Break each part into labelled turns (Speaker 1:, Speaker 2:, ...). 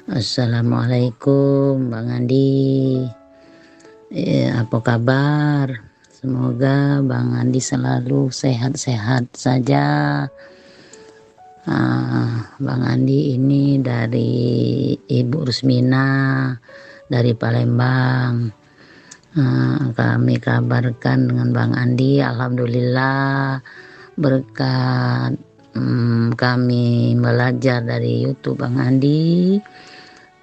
Speaker 1: Assalamualaikum Bang Andi. Apa kabar? Semoga Bang Andi selalu sehat-sehat saja. Bang Andi ini dari Ibu Rusmina dari Palembang. Kami kabarkan dengan Bang Andi, alhamdulillah berkat kami belajar dari YouTube Bang Andi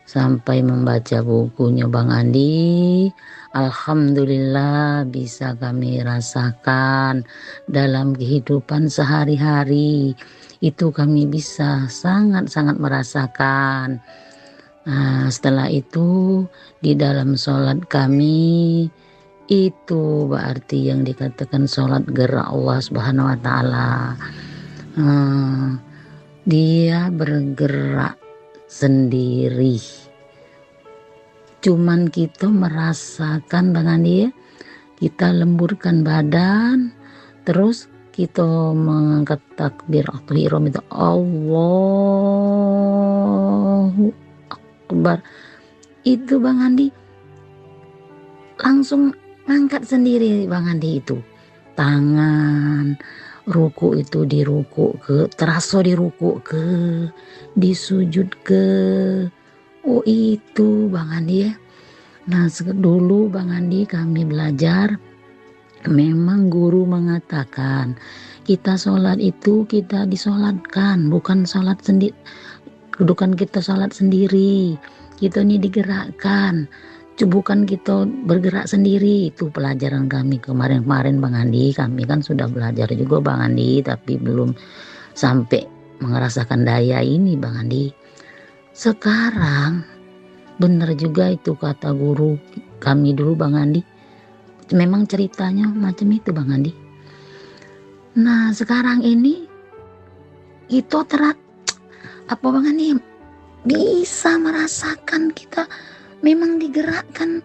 Speaker 1: sampai membaca bukunya Bang Andi, alhamdulillah bisa kami rasakan dalam kehidupan sehari-hari. Itu kami bisa sangat-sangat merasakan. Setelah itu di dalam sholat kami, itu berarti yang dikatakan sholat gerak Allah Subhanahu wa Ta'ala. Dia bergerak sendiri, cuman kita merasakan Bang Andi ya, kita lemburkan badan, terus kita mengangkat takbiratul ihram itu Allahu Akbar, itu Bang Andi langsung ngangkat sendiri Bang Andi, itu tangan ruku itu di ruku ke, terasa di ruku ke, di sujud ke, oh itu Bang Andi ya. Nah dulu Bang Andi kami belajar, memang guru mengatakan kita sholat itu kita disolatkan, bukan sholat sendiri, bukan kita sholat sendiri, kita ini digerakkan, bukan kita bergerak sendiri. Itu pelajaran kami kemarin Bang Andi. Kami kan sudah belajar juga Bang Andi, tapi belum sampai merasakan daya ini Bang Andi. Sekarang benar juga itu kata guru kami dulu Bang Andi, memang ceritanya macam itu Bang Andi. Nah sekarang ini kita apa Bang Andi bisa merasakan kita memang digerakkan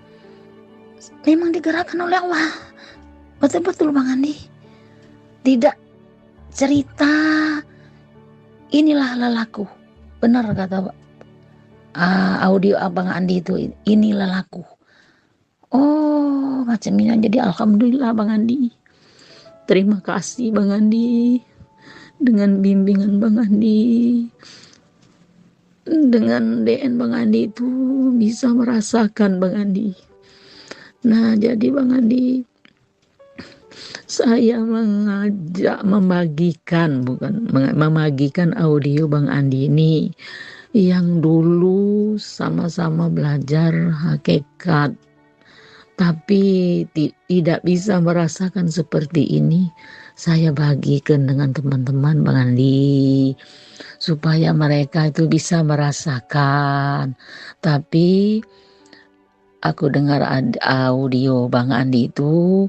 Speaker 1: oleh Allah. Betul-betul Bang Andi. Tidak cerita inilah lelaku. Benar kata audio Abang Andi itu, ini lelaku. Oh macam ini. Jadi alhamdulillah Bang Andi. Terima kasih Bang Andi. Dengan bimbingan Bang Andi, dengan DN Bang Andi itu bisa merasakan Bang Andi. Nah jadi Bang Andi, saya membagikan audio Bang Andi ini yang dulu sama-sama belajar hakikat tapi tidak bisa merasakan seperti ini. Saya bagikan dengan teman-teman Bang Andi supaya mereka itu bisa merasakan. Tapi aku dengar audio Bang Andi itu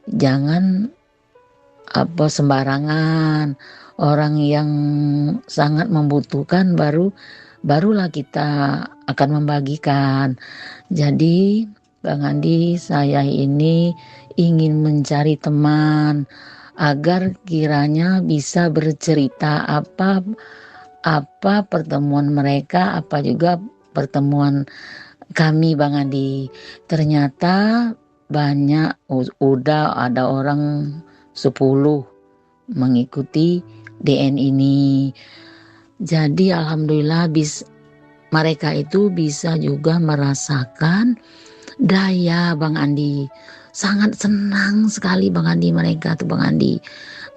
Speaker 1: jangan sembarangan. Orang yang sangat membutuhkan barulah kita akan membagikan. Jadi Bang Andi, saya ini ingin mencari teman agar kiranya bisa bercerita apa pertemuan mereka, apa juga pertemuan kami Bang Andi. Ternyata banyak, udah ada orang 10 mengikuti DN ini. Jadi alhamdulillah mereka itu bisa juga merasakan daya Bang Andi. Sangat senang sekali Bang Andi mereka tuh Bang Andi.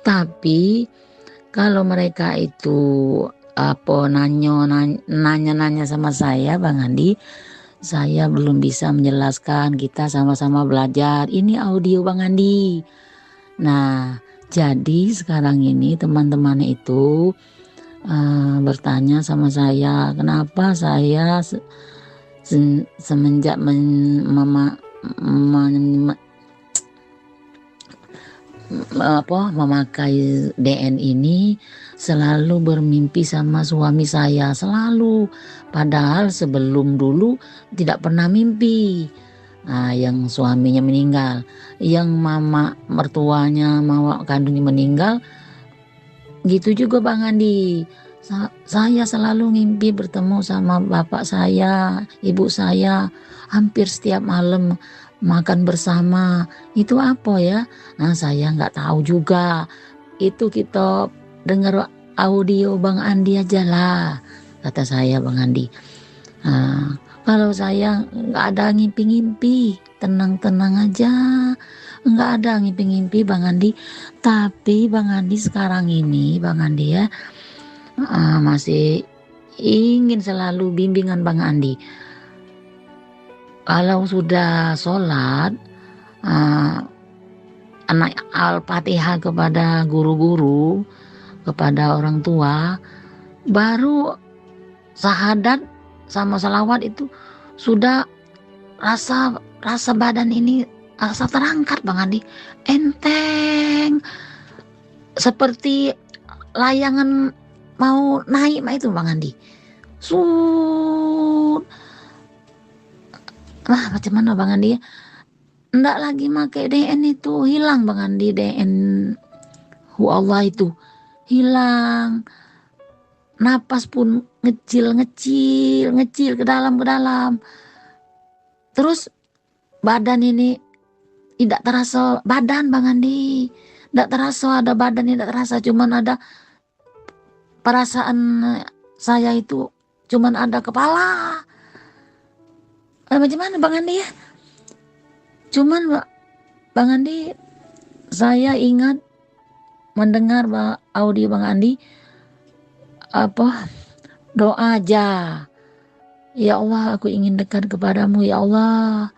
Speaker 1: Tapi kalau mereka itu nanya sama saya Bang Andi, saya belum bisa menjelaskan. Kita sama-sama belajar. Ini audio Bang Andi. Nah jadi sekarang ini teman-teman itu bertanya sama saya, kenapa saya semenjak memakai DN ini selalu bermimpi sama suami saya, selalu. Padahal sebelum dulu tidak pernah mimpi. Nah, yang suaminya meninggal, yang mama mertuanya, mama kandungnya meninggal, gitu juga Bang Andi. Saya selalu ngimpi bertemu sama bapak saya, ibu saya, hampir setiap malam makan bersama. Itu apa ya? Nah, saya nggak tahu juga. Itu kita dengar audio Bang Andi aja lah, kata saya Bang Andi. Nah, kalau saya nggak ada ngimpi-ngimpi, tenang-tenang aja. Nggak ada ngimpi-ngimpi Bang Andi. Tapi Bang Andi sekarang ini, Bang Andi ya, masih ingin selalu bimbingan Bang Andi. Kalau sudah sholat, anak Al-Fatihah kepada guru-guru, kepada orang tua, baru syahadat sama salawat itu sudah rasa badan ini rasa terangkat Bang Andi, enteng, seperti layangan mau naik itu Bang Andi. Macam mana Bang Andi ya? Nggak lagi pakai DN itu, hilang Bang Andi DN Allah itu. Hilang. Napas pun ngecil ke dalam. Terus badan ini tidak terasa badan Bang Andi. Tidak terasa ada badan, tidak terasa, cuman ada perasaan saya itu cuman ada kepala. Macam mana Bang Andi ya? Cuman Bang Andi, saya ingat mendengar audio Bang Andi doa aja. Ya Allah, aku ingin dekat kepadamu ya Allah.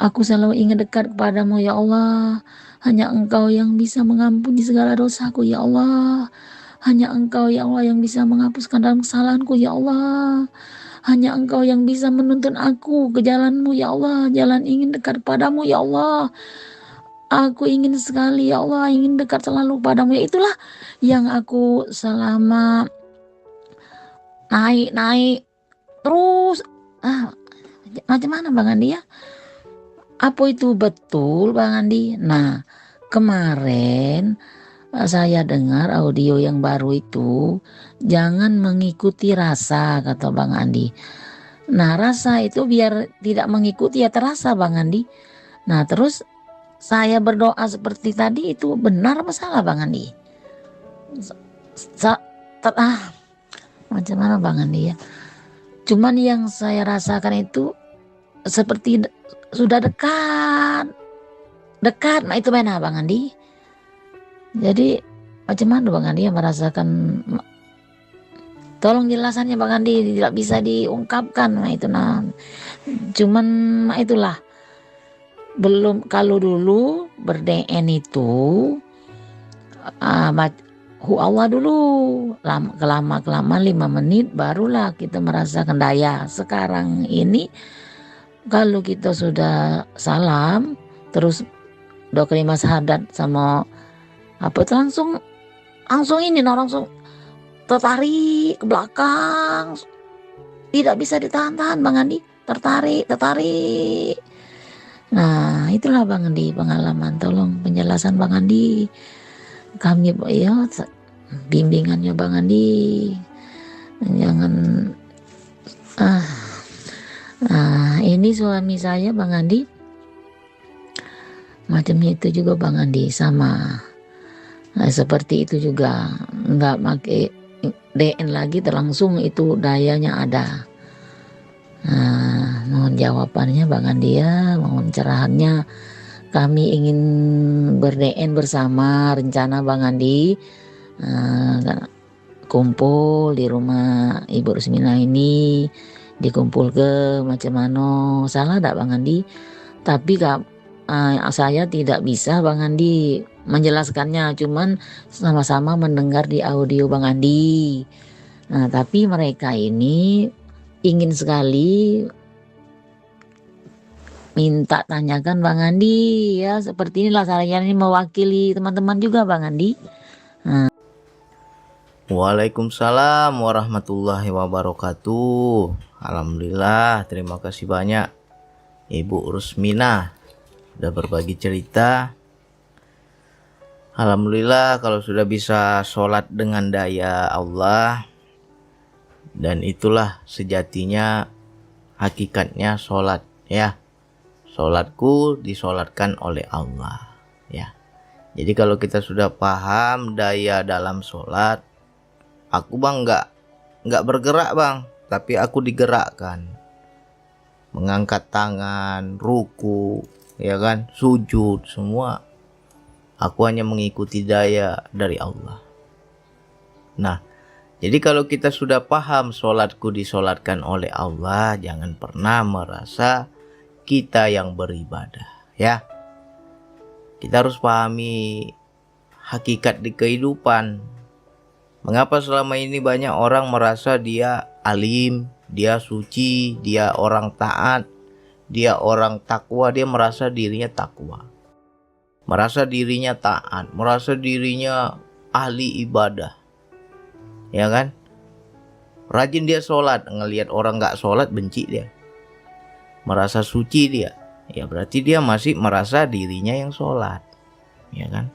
Speaker 1: Aku selalu ingin dekat kepadamu ya Allah. Hanya Engkau yang bisa mengampuni segala dosaku ya Allah. Hanya Engkau ya Allah yang bisa menghapuskan dalam kesalahanku ya Allah. Hanya Engkau yang bisa menuntun aku ke jalanmu ya Allah. Jalan ingin dekat padamu ya Allah. Aku ingin sekali ya Allah, ingin dekat selalu padamu. Ya itulah yang aku selama naik terus. Macam mana Bang Andi ya? Apa itu betul Bang Andi? Nah, kemarin saya dengar audio yang baru itu, jangan mengikuti rasa, kata Bang Andi. Nah, rasa itu biar tidak mengikuti ya terasa Bang Andi. Nah, terus saya berdoa seperti tadi itu benar apa salah Bang Andi? Macam mana Bang Andi ya? Cuman yang saya rasakan itu seperti sudah dekat. Nah itu mana Bang Andi? Jadi macam mana Bang Andi yang merasakan? Tolong jelasannya Bang Andi, tidak bisa diungkapkan. Nah itu cuman itulah. Belum, kalau dulu ber-DN itu Allah dulu, kelamaan 5 menit barulah kita merasakan daya. Sekarang ini kalau kita sudah salam terus 2 kalimat syahadat sama apa itu langsung tertarik ke belakang, tidak bisa ditahan Bang Andi, tertarik. Nah itulah Bang Andi pengalaman. Tolong penjelasan Bang Andi, kami ya bimbingannya Bang Andi, jangan ini suami saya Bang Andi macam itu juga Bang Andi, sama seperti itu juga, nggak pakai DN lagi, terlangsung itu dayanya ada. Mohon jawabannya Bang Andi ya, mohon cerahannya. Kami ingin ber-DN bersama, rencana Bang Andi kumpul di rumah Ibu Rusmina ini, dikumpul ke macam mana, salah tak Bang Andi? Tapi saya tidak bisa Bang Andi menjelaskannya, cuman sama-sama mendengar di audio Bang Andi. Nah tapi mereka ini ingin sekali minta tanyakan Bang Andi ya, seperti inilah saya ini mewakili teman-teman juga Bang Andi.
Speaker 2: Waalaikumsalam warahmatullahi wabarakatuh. Alhamdulillah, terima kasih banyak Ibu Rusmina udah berbagi cerita. Alhamdulillah kalau sudah bisa sholat dengan daya Allah, Dan itulah sejatinya hakikatnya sholat ya. Sholatku disolatkan oleh Allah ya. Jadi kalau kita sudah paham daya dalam sholat, aku bang nggak bergerak bang, tapi aku digerakkan. Mengangkat tangan, ruku, ya kan, sujud, semua. Aku hanya mengikuti daya dari Allah. Nah, jadi kalau kita sudah paham sholatku disolatkan oleh Allah, jangan pernah merasa kita yang beribadah ya. Kita harus pahami hakikat di kehidupan. Mengapa selama ini banyak orang merasa dia alim, dia suci, dia orang taat, dia orang takwa, dia merasa dirinya takwa, merasa dirinya taat, merasa dirinya ahli ibadah. Ya kan? Rajin dia sholat, ngelihat orang gak sholat benci dia, merasa suci dia. Ya berarti dia masih merasa dirinya yang sholat. Ya kan?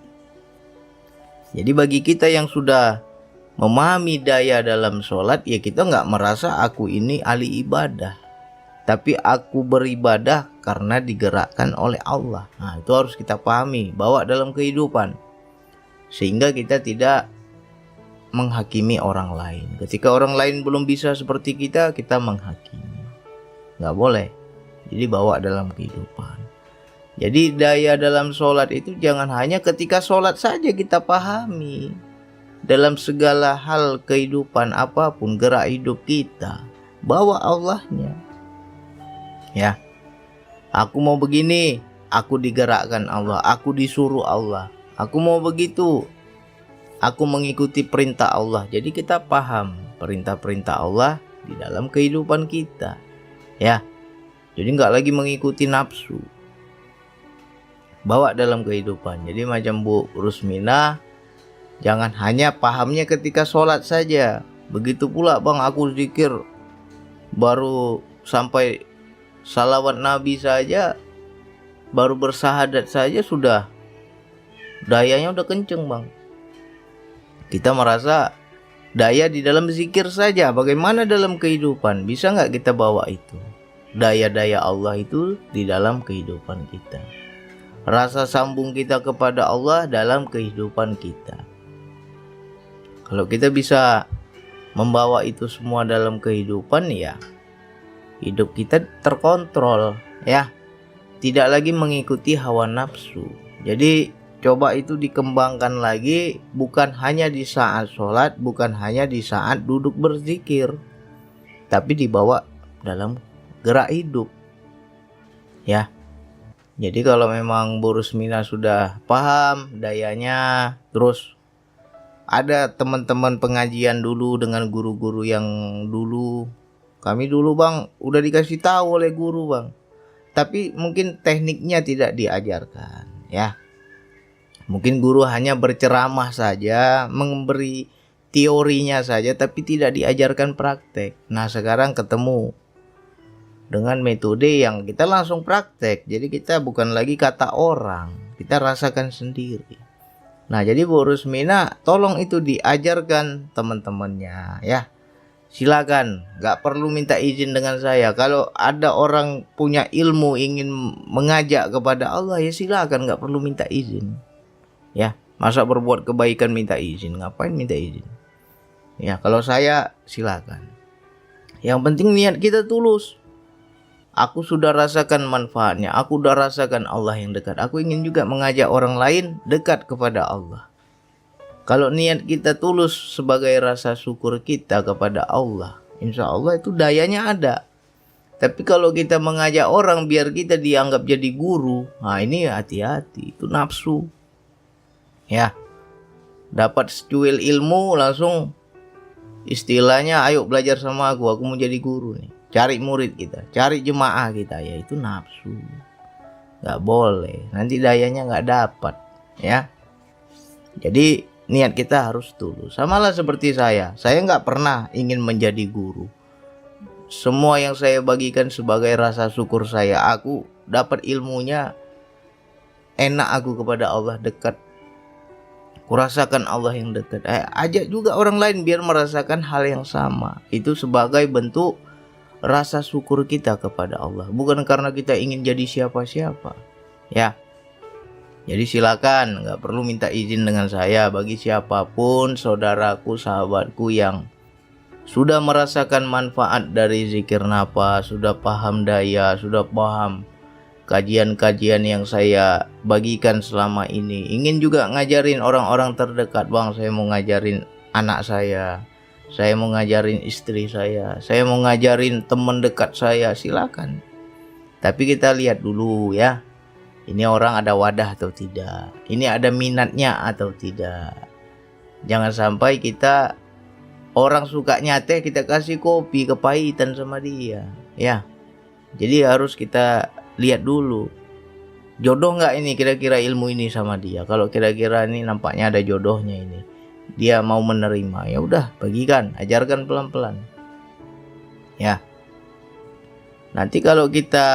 Speaker 2: Jadi bagi kita yang sudah memahami daya dalam sholat, ya kita gak merasa aku ini ahli ibadah, tapi aku beribadah karena digerakkan oleh Allah. Nah itu harus kita pahami, bawa dalam kehidupan, sehingga kita tidak menghakimi orang lain. Ketika orang lain belum bisa seperti kita menghakimi. Nggak boleh. Jadi bawa dalam kehidupan. Jadi daya dalam sholat itu jangan hanya ketika sholat saja kita pahami. Dalam segala hal kehidupan apapun, gerak hidup kita, bawa Allahnya. Ya. Aku mau begini, aku digerakkan Allah. Aku disuruh Allah. Aku mau begitu, aku mengikuti perintah Allah. Jadi kita paham perintah-perintah Allah di dalam kehidupan kita. Ya. Jadi nggak lagi mengikuti nafsu. Bawa dalam kehidupan. Jadi macam Bu Rusmina, jangan hanya pahamnya ketika sholat saja. Begitu pula bang, aku zikir baru sampai salawat Nabi saja, baru bersahadat saja sudah dayanya udah kenceng bang. Kita merasa daya di dalam zikir saja. Bagaimana dalam kehidupan? Bisa nggak kita bawa itu? Daya-daya Allah itu di dalam kehidupan kita. Rasa sambung kita kepada Allah dalam kehidupan kita. Kalau kita bisa membawa itu semua dalam kehidupan, ya hidup kita terkontrol ya. Tidak lagi mengikuti hawa nafsu. Jadi coba itu dikembangkan lagi, bukan hanya di saat sholat, bukan hanya di saat duduk berzikir, tapi dibawa dalam gerak hidup ya. Jadi kalau memang Bu Rusmina sudah paham dayanya, terus ada teman-teman pengajian dulu dengan guru-guru yang dulu, kami dulu bang udah dikasih tahu oleh guru bang, tapi mungkin tekniknya tidak diajarkan ya. Mungkin guru hanya berceramah saja, memberi teorinya saja, tapi tidak diajarkan praktek. Nah sekarang ketemu dengan metode yang kita langsung praktek. Jadi kita bukan lagi kata orang, kita rasakan sendiri. Nah jadi Bu Rusmina tolong itu diajarkan teman-temannya ya. Silakan, gak perlu minta izin dengan saya. Kalau ada orang punya ilmu ingin mengajak kepada Allah, ya silakan, gak perlu minta izin ya. Masa berbuat kebaikan minta izin? Ngapain minta izin ya? Kalau saya silakan. Yang penting niat kita tulus. Aku sudah rasakan manfaatnya, aku sudah rasakan Allah yang dekat, aku ingin juga mengajak orang lain dekat kepada Allah. Kalau niat kita tulus sebagai rasa syukur kita kepada Allah, insya Allah itu dayanya ada. Tapi kalau kita mengajak orang biar kita dianggap jadi guru, nah ini hati-hati, itu nafsu ya. Dapat secuil ilmu langsung istilahnya ayo belajar sama aku mau jadi guru nih. Cari murid kita, cari jemaah kita, ya itu nafsu. Gak boleh, nanti dayanya gak dapat ya. Jadi niat kita harus tulus. Samalah seperti saya gak pernah ingin menjadi guru. Semua yang saya bagikan sebagai rasa syukur saya, aku dapat ilmunya, enak aku kepada Allah, dekat kurasakan Allah yang dekat. Ajak juga orang lain biar merasakan hal yang sama. Itu sebagai bentuk rasa syukur kita kepada Allah, bukan karena kita ingin jadi siapa-siapa. Ya, jadi silakan, nggak perlu minta izin dengan saya. Bagi siapapun, saudaraku, sahabatku yang sudah merasakan manfaat dari zikir nafas, sudah paham daya, sudah paham kajian-kajian yang saya bagikan selama ini, ingin juga ngajarin orang-orang terdekat, bang, saya mau ngajarin anak saya mau ngajarin istri saya mau ngajarin teman dekat saya, silakan. Tapi kita lihat dulu ya, ini orang ada wadah atau tidak, ini ada minatnya atau tidak. Jangan sampai kita orang sukanya teh kita kasih kopi, kepahitan sama dia ya. Jadi harus kita lihat dulu, jodoh nggak ini kira-kira ilmu ini sama dia. Kalau kira-kira ini nampaknya ada jodohnya, ini dia mau menerima, ya udah bagikan, ajarkan pelan-pelan ya. Nanti kalau kita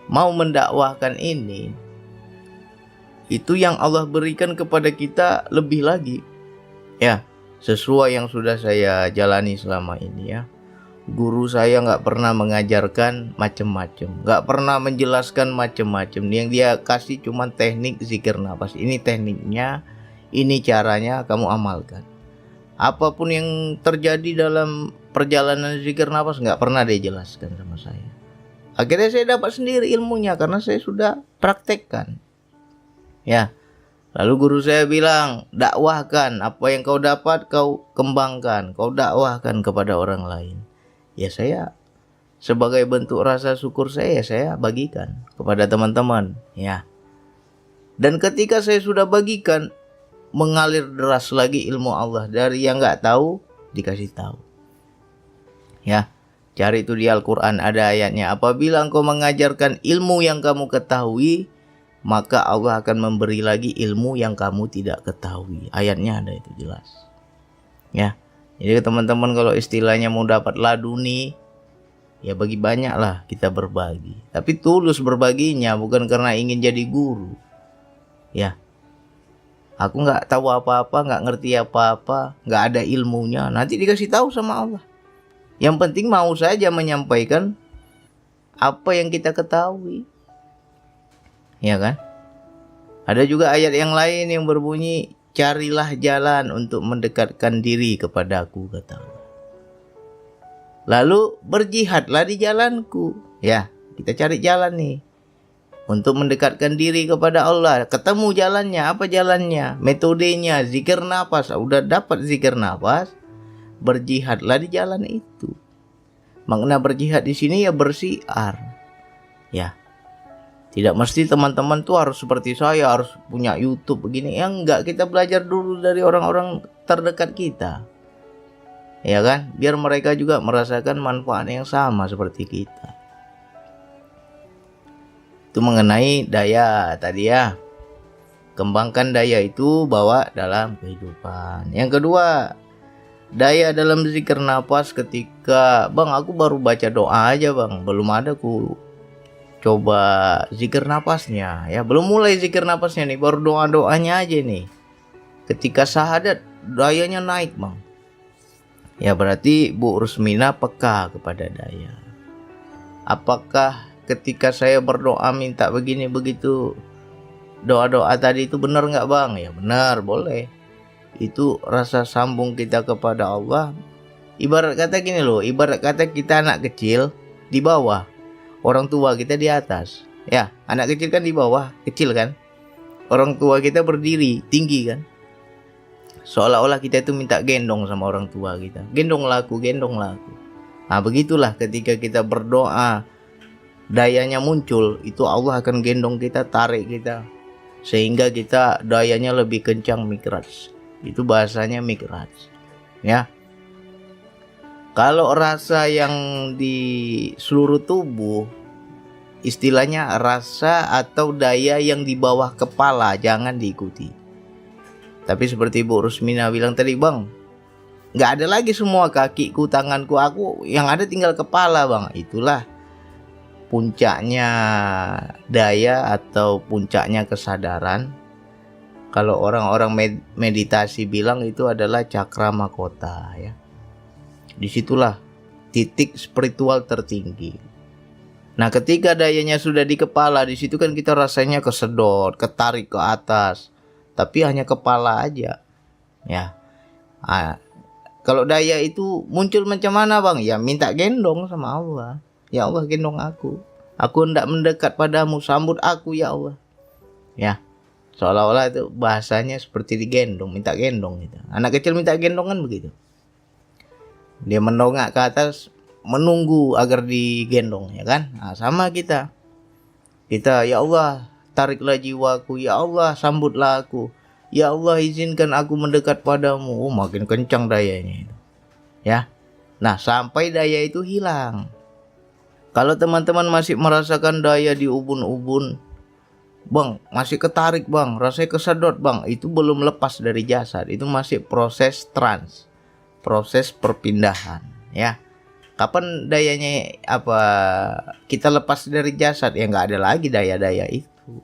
Speaker 2: mau mendakwahkan ini, itu yang Allah berikan kepada kita lebih lagi ya, sesuai yang sudah saya jalani selama ini ya. Guru saya nggak pernah mengajarkan macam-macam, nggak pernah menjelaskan macam-macam. Yang dia kasih cuma teknik zikir nafas. Ini tekniknya, ini caranya, kamu amalkan. Apapun yang terjadi dalam perjalanan zikir nafas nggak pernah dia jelaskan sama saya. Akhirnya saya dapat sendiri ilmunya karena saya sudah praktekkan ya. Lalu guru saya bilang, dakwahkan apa yang kau dapat, kau kembangkan, kau dakwahkan kepada orang lain. Ya saya sebagai bentuk rasa syukur saya bagikan kepada teman-teman ya. Dan ketika saya sudah bagikan, mengalir deras lagi ilmu Allah. Dari yang nggak tahu dikasih tahu ya. Cari itu di Al-Quran, ada ayatnya, apabila engkau mengajarkan ilmu yang kamu ketahui, maka Allah akan memberi lagi ilmu yang kamu tidak ketahui. Ayatnya ada itu jelas ya. Jadi teman-teman kalau istilahnya mau dapat laduni, ya bagi banyak lah, kita berbagi. Tapi tulus berbaginya, bukan karena ingin jadi guru ya. Aku nggak tahu apa-apa, nggak ngerti apa-apa, nggak ada ilmunya, nanti dikasih tahu sama Allah. Yang penting mau saja menyampaikan apa yang kita ketahui ya kan. Ada juga ayat yang lain yang berbunyi, carilah jalan untuk mendekatkan diri kepadaku, kata Allah. Lalu berjihadlah di jalanku ya. Kita cari jalan nih untuk mendekatkan diri kepada Allah. Ketemu jalannya, apa jalannya, metodenya, zikir nafas. Udah dapat zikir nafas, berjihadlah di jalan itu. Makna berjihad di sini ya bersiar ya. Tidak mesti teman-teman tuh harus seperti saya, harus punya YouTube begini. Ya enggak, kita belajar dulu dari orang-orang terdekat kita ya kan, biar mereka juga merasakan manfaat yang sama seperti kita. Itu mengenai daya tadi ya. Kembangkan daya itu bawa dalam kehidupan. Yang kedua, daya dalam zikir nafas ketika, bang aku baru baca doa aja bang, belum ada ku coba zikir nafasnya ya, belum mulai zikir nafasnya nih, baru doa-doanya aja nih. Ketika syahadat dayanya naik bang ya, berarti Bu Rusmina peka kepada daya. Apakah ketika saya berdoa minta begini begitu, doa-doa tadi itu benar nggak bang? Ya benar, boleh. Itu rasa sambung kita kepada Allah. Ibarat kata gini loh, ibarat kata kita anak kecil di bawah, orang tua kita di atas ya. Anak kecil kan di bawah, kecil kan, orang tua kita berdiri tinggi kan. Seolah-olah kita itu minta gendong sama orang tua kita, gendonglah aku, gendonglah aku. Nah begitulah ketika kita berdoa, dayanya muncul, itu Allah akan gendong kita, tarik kita, sehingga kita dayanya lebih kencang, mikraj. Itu bahasanya mikraj ya. Kalau rasa yang di seluruh tubuh, istilahnya rasa atau daya yang di bawah kepala, jangan diikuti. Tapi seperti Bu Rusmina bilang tadi bang, nggak ada lagi semua kakiku, tanganku, aku yang ada tinggal kepala bang. Itulah puncaknya daya atau puncaknya kesadaran. kalau orang-orang meditasi bilang itu adalah cakra mahkota ya. Disitulah titik spiritual tertinggi. Nah, ketika dayanya sudah di kepala, di situ kan kita rasanya kesedot, ketarik ke atas. Tapi hanya kepala aja. Ya. Nah, kalau daya itu muncul macam mana, Bang? Ya minta gendong sama Allah. Ya Allah, gendong aku. Aku hendak mendekat padamu, sambut aku ya Allah. Ya. Seolah-olah itu bahasanya seperti digendong, minta gendong gitu. Anak kecil minta gendong kan begitu. Dia mendongak ke atas, menunggu agar digendong, ya kan? Nah, sama kita. Kita, ya Allah, tariklah jiwaku, ya Allah, sambutlah aku. Ya Allah, izinkan aku mendekat padamu. Oh, makin kencang dayanya itu. Ya. Nah, sampai daya itu hilang. Kalau teman-teman masih merasakan daya di ubun-ubun, Bang, masih ketarik, Bang, rasanya kesedot, Bang, itu belum lepas dari jasad. Itu masih proses trans, proses perpindahan, ya. Kapan dayanya kita lepas dari jasad? Ya nggak ada lagi daya-daya itu.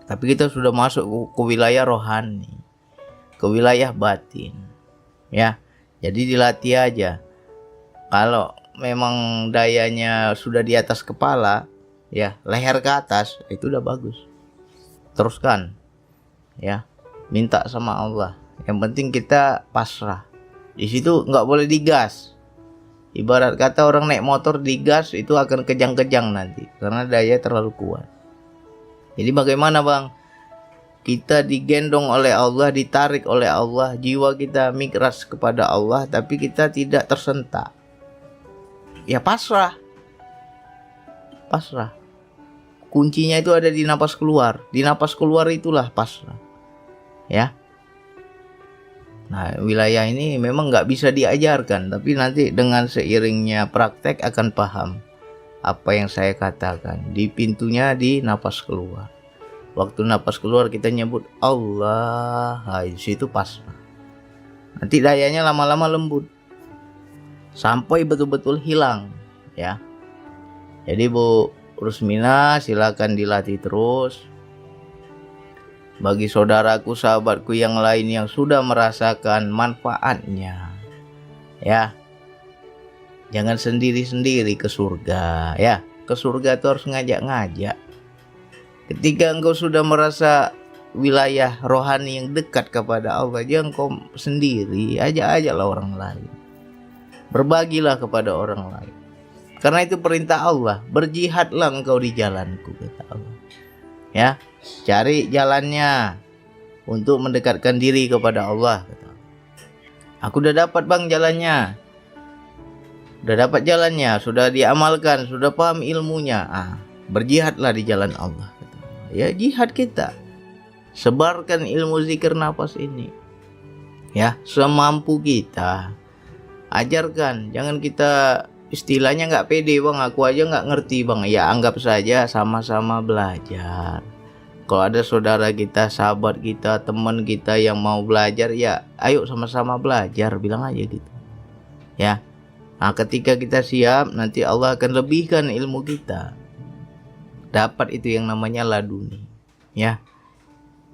Speaker 2: Tapi kita sudah masuk ke wilayah rohani, ke wilayah batin, ya. Jadi dilatih aja. Kalau memang dayanya sudah di atas kepala, ya leher ke atas, itu udah bagus. Teruskan, ya. Minta sama Allah. Yang penting kita pasrah. Di situ nggak boleh digas. Ibarat kata orang naik motor digas itu akan kejang-kejang nanti karena daya terlalu kuat. Jadi bagaimana, Bang? Kita digendong oleh Allah, ditarik oleh Allah, jiwa kita migras kepada Allah, tapi kita tidak tersentak. Ya pasrah. Pasrah. Kuncinya itu ada di napas keluar. Di napas keluar itulah pasrah. Ya. Nah, wilayah ini memang nggak bisa diajarkan, tapi nanti dengan seiringnya praktek akan paham apa yang saya katakan. Di pintunya di napas keluar. Waktu napas keluar kita nyebut Allah, di situ pasrah. Nanti dayanya lama-lama lembut sampai betul-betul hilang, ya. Jadi Bu Rusmina silakan dilatih terus. Bagi saudaraku, sahabatku yang lain yang sudah merasakan manfaatnya, ya, jangan sendiri-sendiri ke surga, ya. Ke surga itu harus ngajak-ngajak. Ketika engkau sudah merasa wilayah rohani yang dekat kepada Allah, jangan kau sendiri, ajak-ajaklah orang lain. Berbagilah kepada orang lain. Karena itu perintah Allah, berjihadlah engkau di jalanku, kata Allah. Ya. Cari jalannya untuk mendekatkan diri kepada Allah. Aku udah dapat, Bang, jalannya. Udah dapat jalannya, sudah diamalkan, sudah paham ilmunya. Berjihadlah di jalan Allah. Ya, jihad kita. Sebarkan ilmu zikir nafas ini. Ya, semampu kita. Ajarkan, jangan kita istilahnya nggak pede, Bang. Aku aja nggak ngerti, Bang. Ya, anggap saja sama-sama belajar. Kalau ada saudara kita, sahabat kita, teman kita yang mau belajar, ya ayo sama-sama belajar, bilang aja gitu. Ya. Nah, ketika kita siap, nanti Allah akan lebihkan ilmu kita. Dapat itu yang namanya laduni. Ya.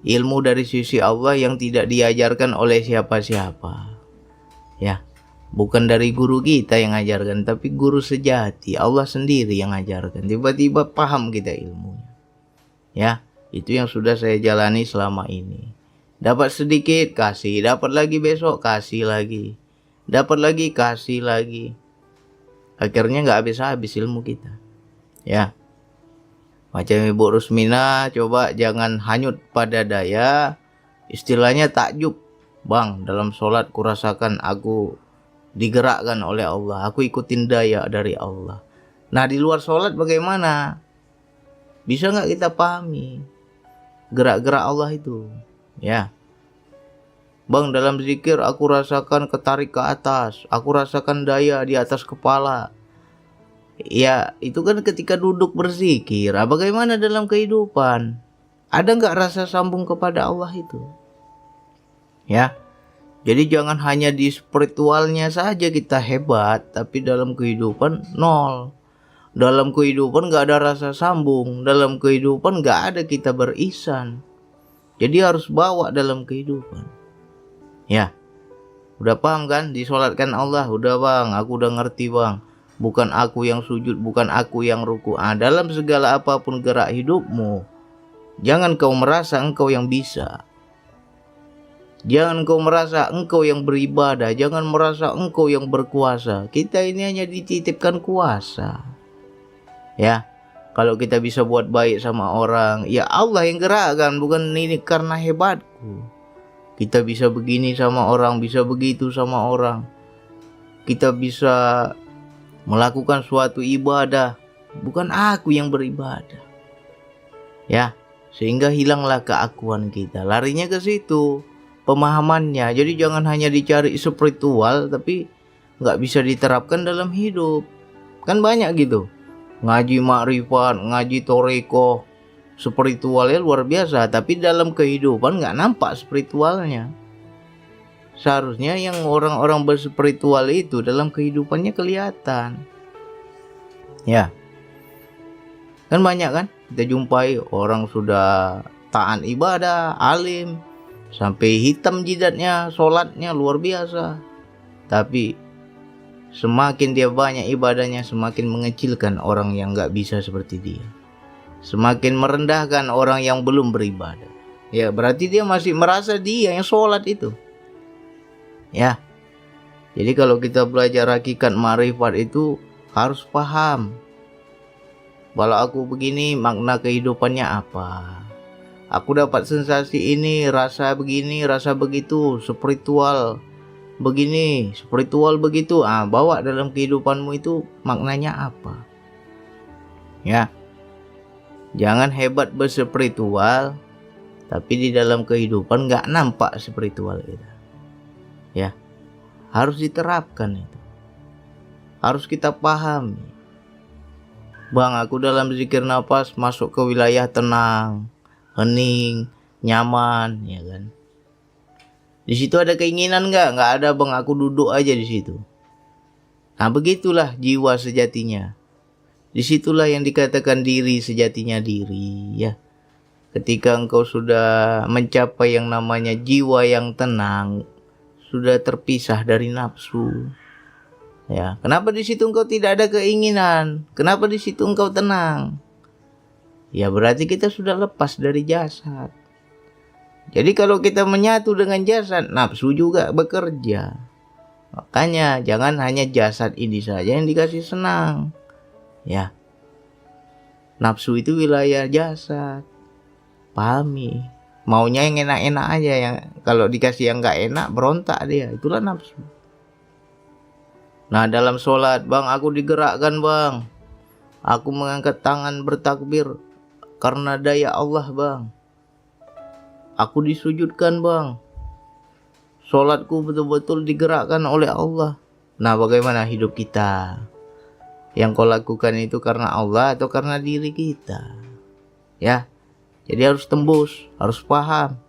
Speaker 2: Ilmu dari sisi Allah yang tidak diajarkan oleh siapa-siapa. Ya. Bukan dari guru kita yang ajarkan, tapi guru sejati, Allah sendiri yang ajarkan. Tiba-tiba paham kita ilmunya. Ya. Itu yang sudah saya jalani selama ini. Dapat sedikit, kasih. Dapat lagi besok, kasih lagi. Dapat lagi, kasih lagi. Akhirnya nggak habis-habis ilmu kita. Ya. Macam Ibu Rusmina, coba jangan hanyut pada daya. Istilahnya takjub. Bang, dalam sholat kurasakan aku digerakkan oleh Allah. Aku ikutin daya dari Allah. Nah, di luar sholat bagaimana? Bisa nggak kita pahami gerak-gerak Allah itu? Ya. Bang, dalam zikir aku rasakan ketarik ke atas. Aku rasakan daya di atas kepala. Ya, itu kan ketika duduk berzikir. Bagaimana dalam kehidupan? Ada nggak rasa sambung kepada Allah itu? Ya. Jadi jangan hanya di spiritualnya saja kita hebat, tapi dalam kehidupan nol. Dalam kehidupan gak ada rasa sambung. Dalam kehidupan gak ada kita berisan. Jadi harus bawa dalam kehidupan. Ya, udah paham kan? Disolatkan Allah. Udah bang, aku udah ngerti bang. Bukan aku yang sujud, bukan aku yang ruku. Dalam segala apapun gerak hidupmu, jangan kau merasa engkau yang bisa. Jangan kau merasa engkau yang beribadah. Jangan merasa engkau yang berkuasa. Kita ini hanya dititipkan kuasa. Ya, kalau kita bisa buat baik sama orang, ya Allah yang gerakkan, bukan ini karena hebatku. Kita bisa begini sama orang, bisa begitu sama orang. Kita bisa melakukan suatu ibadah, bukan aku yang beribadah. Ya, sehingga hilanglah keakuan kita. Larinya ke situ pemahamannya. Jadi jangan hanya dicari spiritual tapi nggak bisa diterapkan dalam hidup. Kan banyak gitu. Ngaji makrifat, ngaji toreko, spiritualnya luar biasa, tapi dalam kehidupan nggak nampak spiritualnya. Seharusnya yang orang-orang berspiritual itu dalam kehidupannya kelihatan. Ya, kan banyak kan kita jumpai orang sudah taat ibadah, alim, sampai hitam jidatnya, sholatnya luar biasa, tapi semakin dia banyak ibadahnya, semakin mengecilkan orang yang gak bisa seperti dia. Semakin merendahkan orang yang belum beribadah. Ya, berarti dia masih merasa dia yang sholat itu. Ya, jadi kalau kita belajar hakikat ma'rifat itu harus paham. Kalau aku begini, makna kehidupannya apa? Aku dapat sensasi ini, rasa begini, rasa begitu, spiritual begini, spiritual begitu. Bawa dalam kehidupanmu itu maknanya apa? Ya, jangan hebat berspiritual tapi di dalam kehidupan gak nampak spiritual kita. Ya, harus diterapkan itu. Harus kita pahami. Bang, aku dalam zikir nafas masuk ke wilayah tenang, hening, nyaman, ya kan? Di situ ada keinginan nggak? Nggak ada bang, aku duduk aja di situ. Nah, begitulah jiwa sejatinya. Disitulah yang dikatakan diri sejatinya diri, ya. Ketika engkau sudah mencapai yang namanya jiwa yang tenang, sudah terpisah dari nafsu. Ya, kenapa di situ engkau tidak ada keinginan? Kenapa di situ engkau tenang? Ya, berarti kita sudah lepas dari jasad. Jadi kalau kita menyatu dengan jasad, nafsu juga bekerja. Makanya jangan hanya jasad ini saja yang dikasih senang. Ya, nafsu itu wilayah jasad. Pahami. Maunya yang enak-enak aja, yang kalau dikasih yang gak enak berontak dia. Itulah nafsu. Nah, dalam sholat, bang, aku digerakkan bang. Aku mengangkat tangan bertakbir karena daya Allah bang. Aku disujudkan bang. Sholatku betul-betul digerakkan oleh Allah. Nah, bagaimana hidup kita? Yang kau lakukan itu karena Allah atau karena diri kita? Ya, jadi harus tembus, harus paham.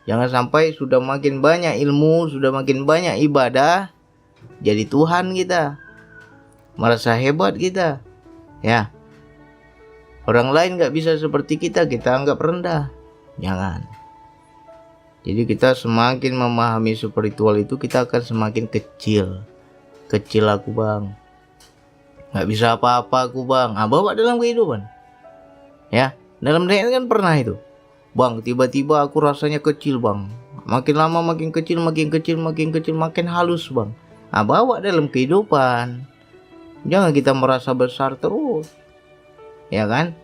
Speaker 2: Jangan sampai sudah makin banyak ilmu, sudah makin banyak ibadah, jadi Tuhan kita, merasa hebat kita. Ya, orang lain gak bisa seperti kita anggap rendah. Jangan. Jadi kita semakin memahami spiritual itu, kita akan semakin kecil. Kecil aku bang, gak bisa apa-apa aku bang. Bawa dalam kehidupan. Ya, dalam dunia kan pernah itu. Bang, tiba-tiba aku rasanya kecil bang. Makin lama makin kecil, makin halus bang. Bawa dalam kehidupan. Jangan kita merasa besar terus. Ya kan?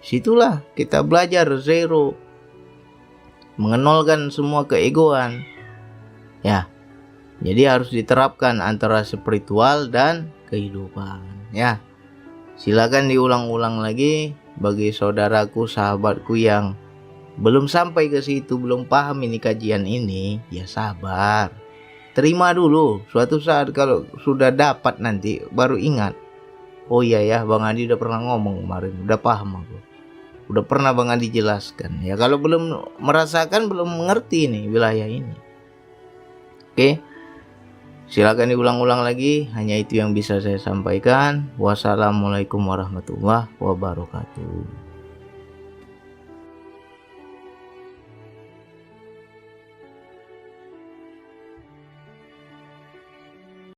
Speaker 2: Situlah kita belajar zero. Mengenolkan semua keegoan. Ya, jadi harus diterapkan antara spiritual dan kehidupan. Ya, silakan diulang-ulang lagi bagi saudaraku, sahabatku yang belum sampai ke situ, belum paham ini kajian ini. Ya sabar, terima dulu. Suatu saat kalau sudah dapat nanti baru ingat. Oh iya ya, Bang Adi udah pernah ngomong kemarin, udah paham aku. Udah pernah Bang Adi jelaskan. Ya kalau belum merasakan, belum mengerti nih wilayah ini. Oke, silakan diulang-ulang lagi. Hanya itu yang bisa saya sampaikan. Wassalamualaikum warahmatullahi wabarakatuh.